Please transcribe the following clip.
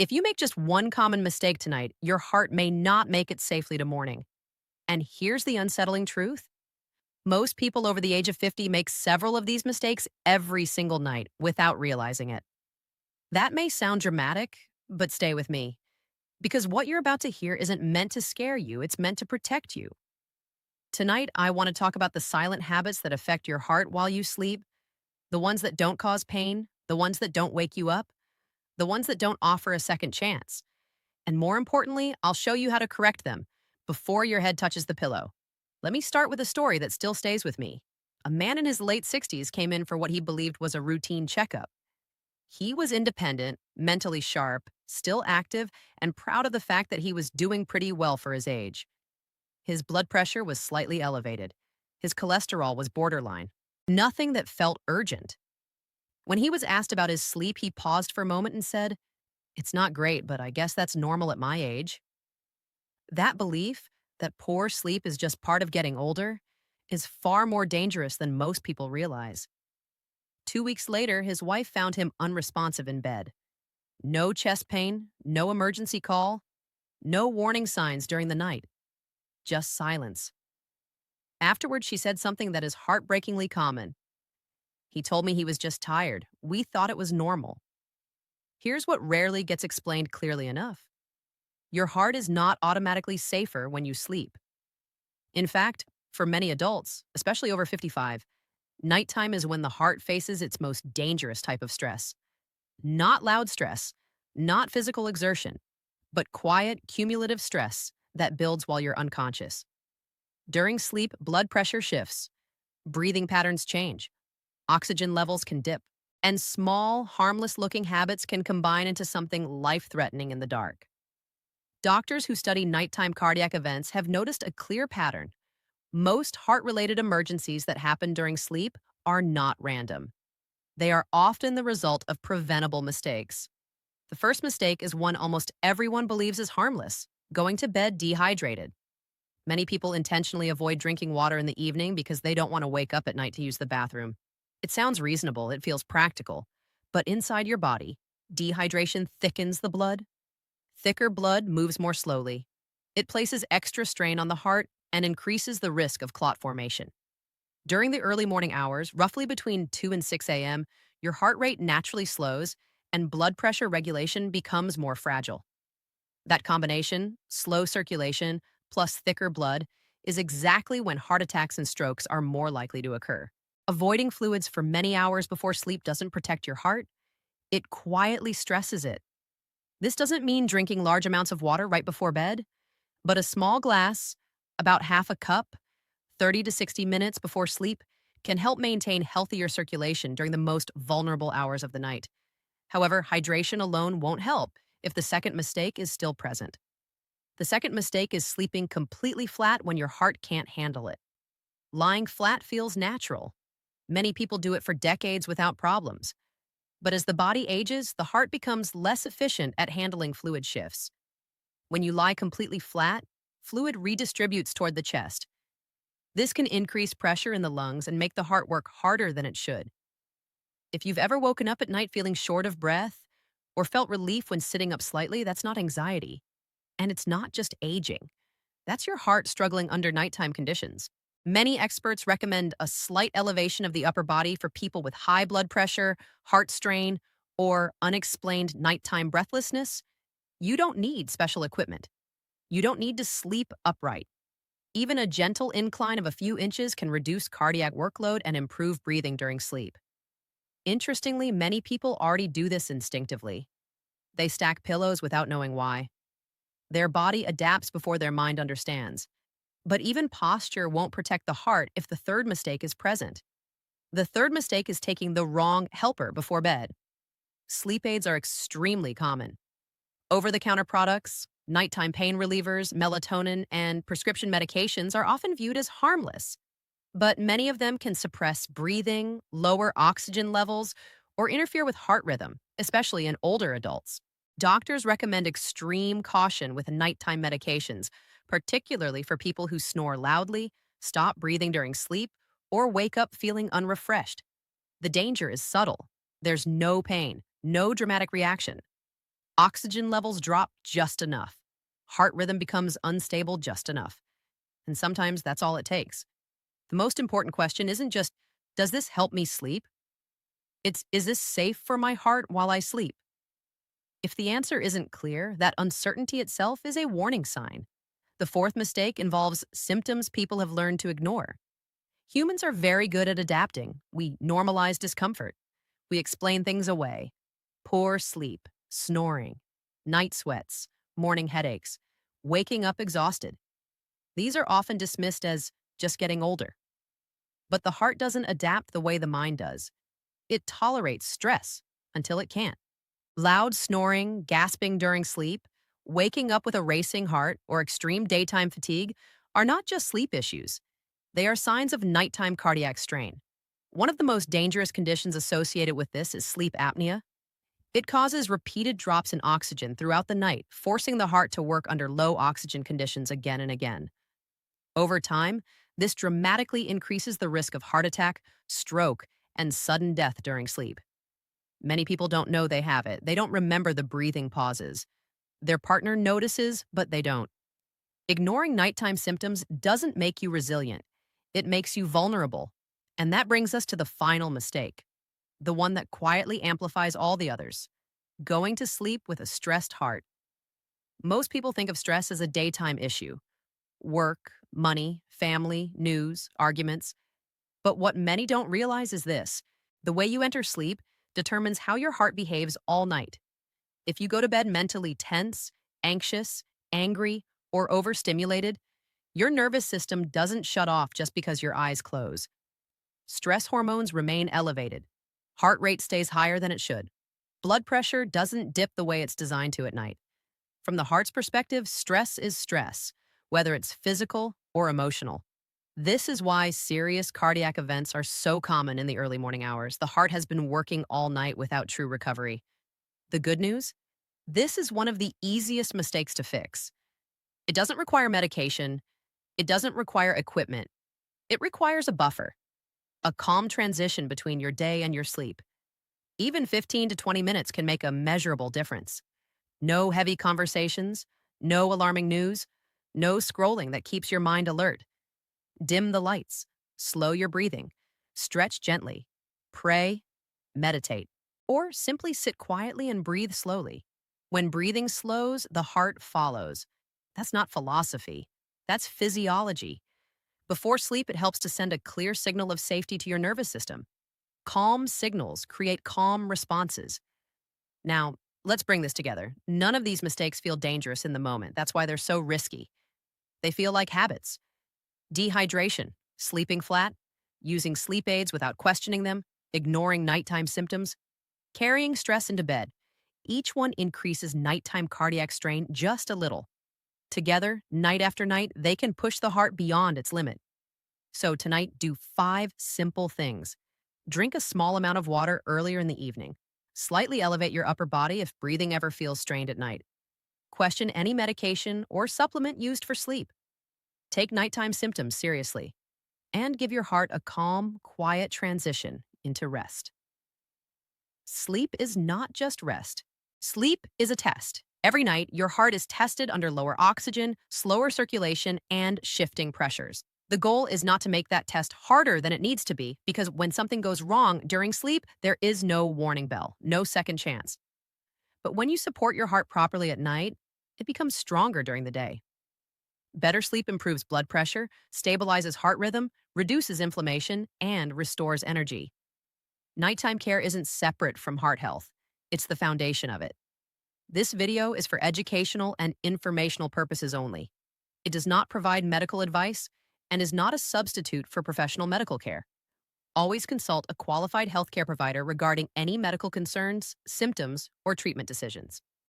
If you make just one common mistake tonight, your heart may not make it safely to morning. And here's the unsettling truth. Most people over the age of 50 make several of these mistakes every single night without realizing it. That may sound dramatic, but stay with me. Because what you're about to hear isn't meant to scare you, it's meant to protect you. Tonight, I want to talk about the silent habits that affect your heart while you sleep, the ones that don't cause pain, the ones that don't wake you up, the ones that don't offer a second chance. And more importantly, I'll show you how to correct them before your head touches the pillow. Let me start with a story that still stays with me. A man in his late 60s came in for what he believed was a routine checkup. He was independent, mentally sharp, still active, and proud of the fact that he was doing pretty well for his age. His blood pressure was slightly elevated. His cholesterol was borderline. Nothing that felt urgent. When he was asked about his sleep, he paused for a moment and said, "It's not great, but I guess that's normal at my age." That belief, that poor sleep is just part of getting older, is far more dangerous than most people realize. 2 weeks later, his wife found him unresponsive in bed. No chest pain, no emergency call, no warning signs during the night, just silence. Afterward, she said something that is heartbreakingly common. "He told me he was just tired. We thought it was normal." Here's what rarely gets explained clearly enough. Your heart is not automatically safer when you sleep. In fact, for many adults, especially over 55, nighttime is when the heart faces its most dangerous type of stress. Not loud stress, not physical exertion, but quiet, cumulative stress that builds while you're unconscious. During sleep, blood pressure shifts, breathing patterns change, oxygen levels can dip, and small, harmless looking habits can combine into something life threatening in the dark. Doctors who study nighttime cardiac events have noticed a clear pattern. Most heart related emergencies that happen during sleep are not random. They are often the result of preventable mistakes. The first mistake is one almost everyone believes is harmless: going to bed dehydrated. Many people intentionally avoid drinking water in the evening because they don't want to wake up at night to use the bathroom. It sounds reasonable, it feels practical, but inside your body, dehydration thickens the blood. Thicker blood moves more slowly. It places extra strain on the heart and increases the risk of clot formation. During the early morning hours, roughly between 2 and 6 a.m., your heart rate naturally slows and blood pressure regulation becomes more fragile. That combination, slow circulation plus thicker blood, is exactly when heart attacks and strokes are more likely to occur. Avoiding fluids for many hours before sleep doesn't protect your heart, it quietly stresses it. This doesn't mean drinking large amounts of water right before bed, but a small glass, about half a cup, 30 to 60 minutes before sleep, can help maintain healthier circulation during the most vulnerable hours of the night. However, hydration alone won't help if the second mistake is still present. The second mistake is sleeping completely flat when your heart can't handle it. Lying flat feels natural. Many people do it for decades without problems. But as the body ages, the heart becomes less efficient at handling fluid shifts. When you lie completely flat, fluid redistributes toward the chest. This can increase pressure in the lungs and make the heart work harder than it should. If you've ever woken up at night feeling short of breath or felt relief when sitting up slightly, that's not anxiety. And it's not just aging. That's your heart struggling under nighttime conditions. Many experts recommend a slight elevation of the upper body for people with high blood pressure, heart strain, or unexplained nighttime breathlessness. You don't need special equipment. You don't need to sleep upright. Even a gentle incline of a few inches can reduce cardiac workload and improve breathing during sleep. Interestingly, many people already do this instinctively. They stack pillows without knowing why. Their body adapts before their mind understands. But even posture won't protect the heart if the third mistake is present. The third mistake is taking the wrong helper before bed. Sleep aids are extremely common. Over-the-counter products, nighttime pain relievers, melatonin, and prescription medications are often viewed as harmless. But many of them can suppress breathing, lower oxygen levels, or interfere with heart rhythm, especially in older adults. Doctors recommend extreme caution with nighttime medications, particularly for people who snore loudly, stop breathing during sleep, or wake up feeling unrefreshed. The danger is subtle. There's no pain, no dramatic reaction. Oxygen levels drop just enough. Heart rhythm becomes unstable just enough. And sometimes that's all it takes. The most important question isn't just, does this help me sleep? It's, is this safe for my heart while I sleep? If the answer isn't clear, that uncertainty itself is a warning sign. The fourth mistake involves symptoms people have learned to ignore. Humans are very good at adapting. We normalize discomfort. We explain things away. Poor sleep, snoring, night sweats, morning headaches, waking up exhausted. These are often dismissed as just getting older. But the heart doesn't adapt the way the mind does. It tolerates stress until it can't. Loud snoring, gasping during sleep, waking up with a racing heart, or extreme daytime fatigue are not just sleep issues. They are signs of nighttime cardiac strain. One of the most dangerous conditions associated with this is sleep apnea. It causes repeated drops in oxygen throughout the night, forcing the heart to work under low oxygen conditions again and again. Over time, this dramatically increases the risk of heart attack, stroke, and sudden death during sleep. Many people don't know they have it. They don't remember the breathing pauses. Their partner notices, but they don't. Ignoring nighttime symptoms doesn't make you resilient. It makes you vulnerable. And that brings us to the final mistake, the one that quietly amplifies all the others: going to sleep with a stressed heart. Most people think of stress as a daytime issue: work, money, family, news, arguments. But what many don't realize is this: the way you enter sleep determines how your heart behaves all night. If you go to bed mentally tense, anxious, angry, or overstimulated, your nervous system doesn't shut off just because your eyes close. Stress hormones remain elevated. Heart rate stays higher than it should. Blood pressure doesn't dip the way it's designed to at night. From the heart's perspective, stress is stress, whether it's physical or emotional. This is why serious cardiac events are so common in the early morning hours. The heart has been working all night without true recovery. The good news? This is one of the easiest mistakes to fix. It doesn't require medication. It doesn't require equipment. It requires a buffer, a calm transition between your day and your sleep. Even 15 to 20 minutes can make a measurable difference. No heavy conversations, no alarming news, no scrolling that keeps your mind alert. Dim the lights, slow your breathing, stretch gently, pray, meditate, or simply sit quietly and breathe slowly. When breathing slows, the heart follows. That's not philosophy. That's physiology. Before sleep, it helps to send a clear signal of safety to your nervous system. Calm signals create calm responses. Now, let's bring this together. None of these mistakes feel dangerous in the moment. That's why they're so risky. They feel like habits. Dehydration, sleeping flat, using sleep aids without questioning them, ignoring nighttime symptoms, carrying stress into bed. Each one increases nighttime cardiac strain just a little. Together, night after night, they can push the heart beyond its limit. So tonight, do 5 simple things. Drink a small amount of water earlier in the evening. Slightly elevate your upper body if breathing ever feels strained at night. Question any medication or supplement used for sleep. Take nighttime symptoms seriously. And give your heart a calm, quiet transition into rest. Sleep is not just rest. Sleep is a test. Every night, your heart is tested under lower oxygen, slower circulation, and shifting pressures. The goal is not to make that test harder than it needs to be, because when something goes wrong during sleep, there is no warning bell, no second chance. But when you support your heart properly at night, it becomes stronger during the day. Better sleep improves blood pressure, stabilizes heart rhythm, reduces inflammation, and restores energy. Nighttime care isn't separate from heart health. It's the foundation of it. This video is for educational and informational purposes only. It does not provide medical advice and is not a substitute for professional medical care. Always consult a qualified healthcare provider regarding any medical concerns, symptoms, or treatment decisions.